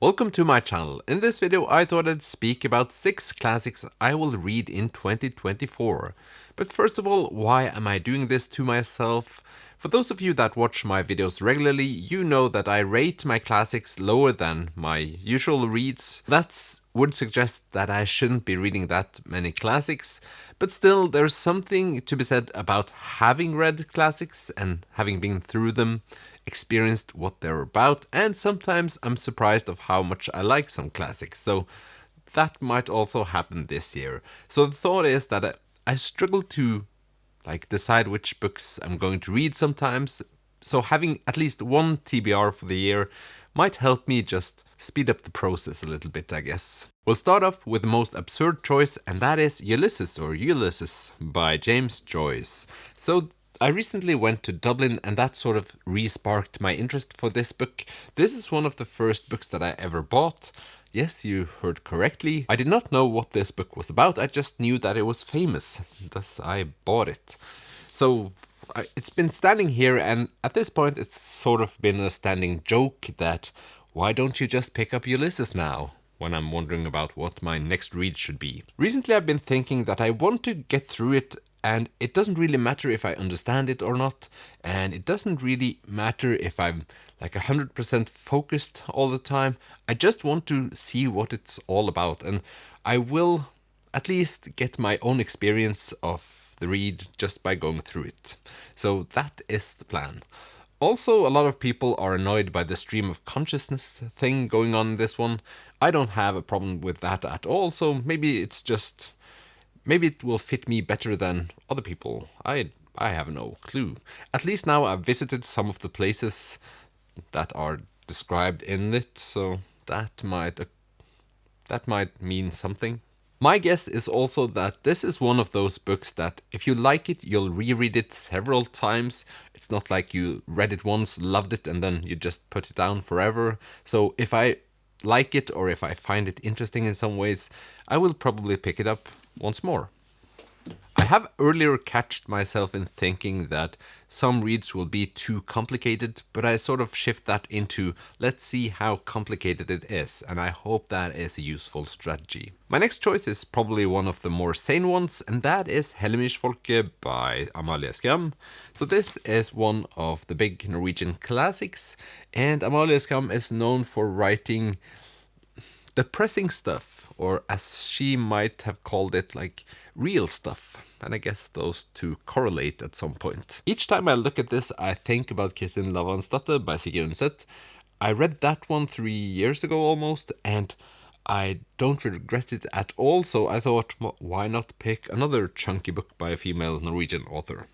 Welcome to my channel. In this video I thought I'd speak about 6 classics I will read in 2024. But first of all, why am I doing this to myself? For those of you that watch my videos regularly, you know that I rate my classics lower than my usual reads. That would suggest that I shouldn't be reading that many classics, but still there's something to be said about having read classics and having been through them, experienced what they're about, and sometimes I'm surprised of how much I like some classics, so that might also happen this year. So the thought is that I struggle to decide which books I'm going to read sometimes, so having at least one TBR for the year might help me just speed up the process a little bit, I guess. We'll start off with the most absurd choice, and that is Ulysses by James Joyce. So I recently went to Dublin and that sort of re-sparked my interest for this book. This is one of the first books that I ever bought. Yes, you heard correctly. I did not know what this book was about, I just knew that it was famous, thus I bought it. So it's been standing here, and at this point it's sort of been a standing joke that why don't you just pick up Ulysses now? When I'm wondering about what my next read should be. Recently I've been thinking that I want to get through it, and it doesn't really matter if I understand it or not, and it doesn't really matter if I'm 100% focused all the time. I just want to see what it's all about, and I will at least get my own experience of the read just by going through it. So that is the plan. Also, a lot of people are annoyed by the stream of consciousness thing going on in this one. I don't have a problem with that at all, so maybe it will fit me better than other people. I have no clue. At least now I've visited some of the places that are described in it, so that might mean something. My guess is also that this is one of those books that if you like it, you'll reread it several times. It's not like you read it once, loved it, and then you just put it down forever. So if I like it or if I find it interesting in some ways, I will probably pick it up once more. I have earlier catched myself in thinking that some reads will be too complicated, but I sort of shift that into let's see how complicated it is, and I hope that is a useful strategy. My next choice is probably one of the more sane ones, and that is Helmisfolket by Amalie Skram. So this is one of the big Norwegian classics, and Amalie Skram is known for writing depressing stuff, or as she might have called it, real stuff. And I guess those two correlate at some point. Each time I look at this, I think about Kristin Lavransdatter by Sigrid Undset. I read that one 3 years ago almost, and I don't regret it at all, so I thought, why not pick another chunky book by a female Norwegian author?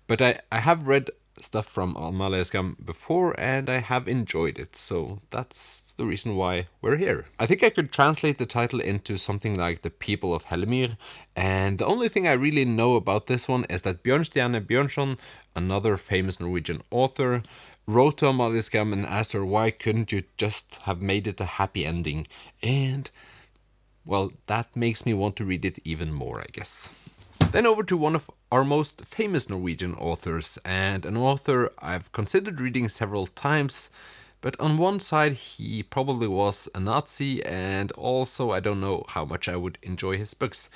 But I have read stuff from Amalie Skram before, and I have enjoyed it, so that's the reason why we're here. I think I could translate the title into something like The People of Hellemyr, and the only thing I really know about this one is that Bjørnstjerne Bjørnson, another famous Norwegian author, wrote to Amalie Skram and asked her why couldn't you just have made it a happy ending, and well, that makes me want to read it even more, I guess. Then over to one of our most famous Norwegian authors, and an author I've considered reading several times, but on one side he probably was a Nazi, and also I don't know how much I would enjoy his books.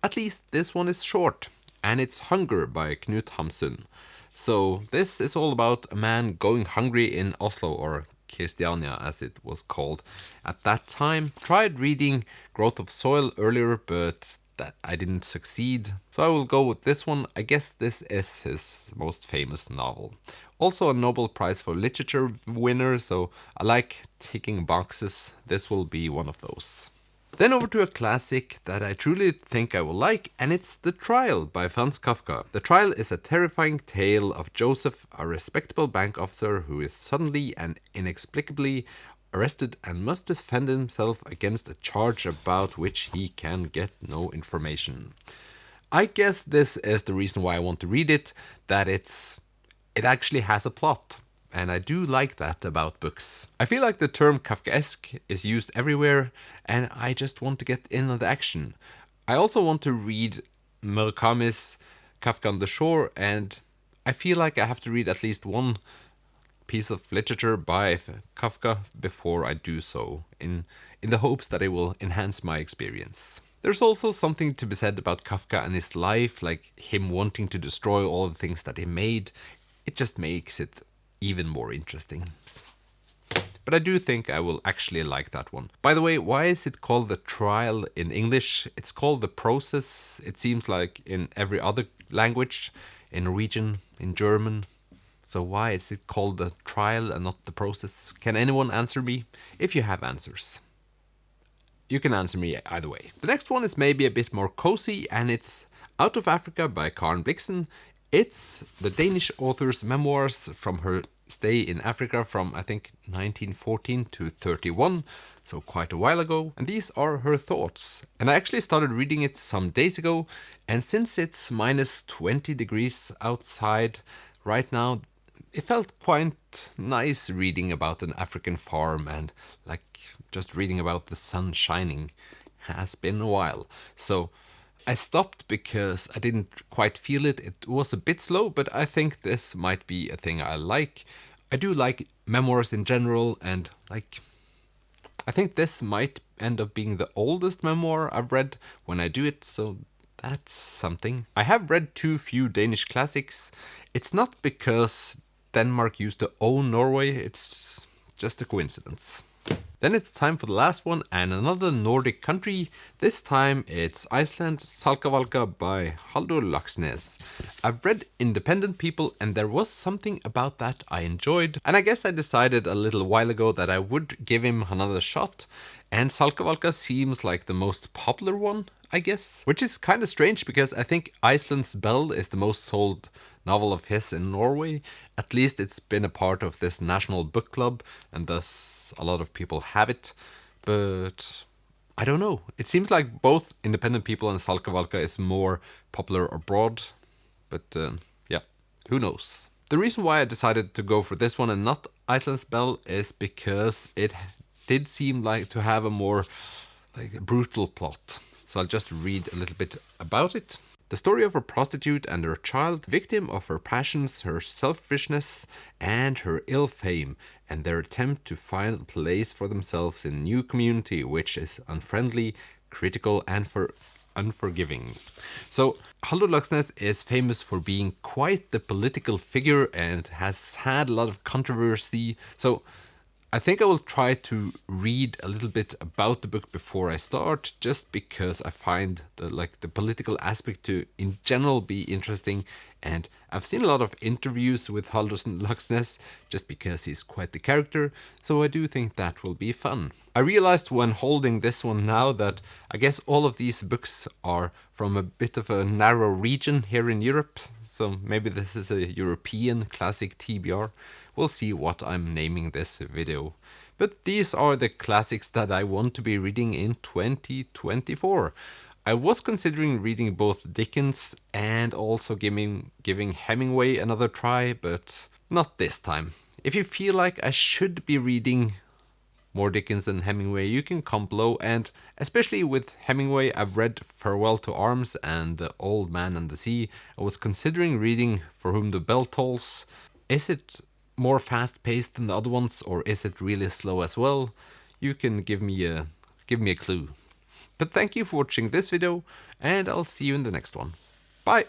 At least this one is short, and it's Hunger by Knut Hamsun. So this is all about a man going hungry in Oslo, or Christiania as it was called at that time. Tried reading Growth of Soil earlier, but that I didn't succeed, so I will go with this one. I guess this is his most famous novel. Also a Nobel Prize for Literature winner, so I like ticking boxes. This will be one of those. Then over to a classic that I truly think I will like, and it's The Trial by Franz Kafka. The Trial is a terrifying tale of Joseph, a respectable bank officer who is suddenly and inexplicably arrested and must defend himself against a charge about which he can get no information. I guess this is the reason why I want to read it, that it actually has a plot, and I do like that about books. I feel like the term Kafkaesque is used everywhere, and I just want to get in on the action. I also want to read Murakami's Kafka on the Shore, and I feel like I have to read at least one piece of literature by Kafka before I do so, in the hopes that it will enhance my experience. There's also something to be said about Kafka and his life, like him wanting to destroy all the things that he made. It just makes it even more interesting. But I do think I will actually like that one. By the way, why is it called The Trial in English? It's called The Process, it seems like in every other language, in Norwegian, in German. So why is it called The Trial and not The Process? Can anyone answer me? If you have answers. You can answer me either way. The next one is maybe a bit more cozy, and it's Out of Africa by Karen Blixen. It's the Danish author's memoirs from her stay in Africa from, I think, 1914 to 31, so quite a while ago. And these are her thoughts. And I actually started reading it some days ago, and since it's minus 20 degrees outside right now, it felt quite nice reading about an African farm, and like just reading about the sun shining. Has been a while. So I stopped because I didn't quite feel it. It was a bit slow, but I think this might be a thing I like. I do like memoirs in general, and like I think this might end up being the oldest memoir I've read when I do it, so that's something. I have read too few Danish classics. It's not because Denmark used to own Norway, it's just a coincidence. Then it's time for the last one, and another Nordic country. This time it's Iceland, Salkavalka by Halldór Laxness. I've read Independent People, and there was something about that I enjoyed, and I guess I decided a little while ago that I would give him another shot, and Salkavalka seems like the most popular one, I guess. Which is kind of strange, because I think Iceland's Bell is the most sold novel of his in Norway. At least it's been a part of this national book club, and thus a lot of people have it. But I don't know. It seems like both Independent People and Salkavalka is more popular abroad. But yeah, who knows? The reason why I decided to go for this one and not Iceland's Bell is because it did seem like to have a more like brutal plot. So I'll just read a little bit about it. The story of a prostitute and her child, victim of her passions, her selfishness, and her ill fame, and their attempt to find a place for themselves in a new community which is unfriendly, critical, and unforgiving. So Halldór Laxness is famous for being quite the political figure and has had a lot of controversy. So I think I will try to read a little bit about the book before I start, just because I find the political aspect to in general be interesting, and I've seen a lot of interviews with Halldór Laxness just because he's quite the character, so I do think that will be fun. I realized when holding this one now that I guess all of these books are from a bit of a narrow region here in Europe, so maybe this is a European classic TBR. We'll see what I'm naming this video. But these are the classics that I want to be reading in 2024. I was considering reading both Dickens and also giving Hemingway another try, but not this time. If you feel like I should be reading more Dickens than Hemingway, you can comment below, and especially with Hemingway, I've read Farewell to Arms and The Old Man and the Sea. I was considering reading For Whom the Bell Tolls. Is it more fast-paced than the other ones, or is it really slow as well? You can give me a clue. But thank you for watching this video, and I'll see you in the next one. Bye!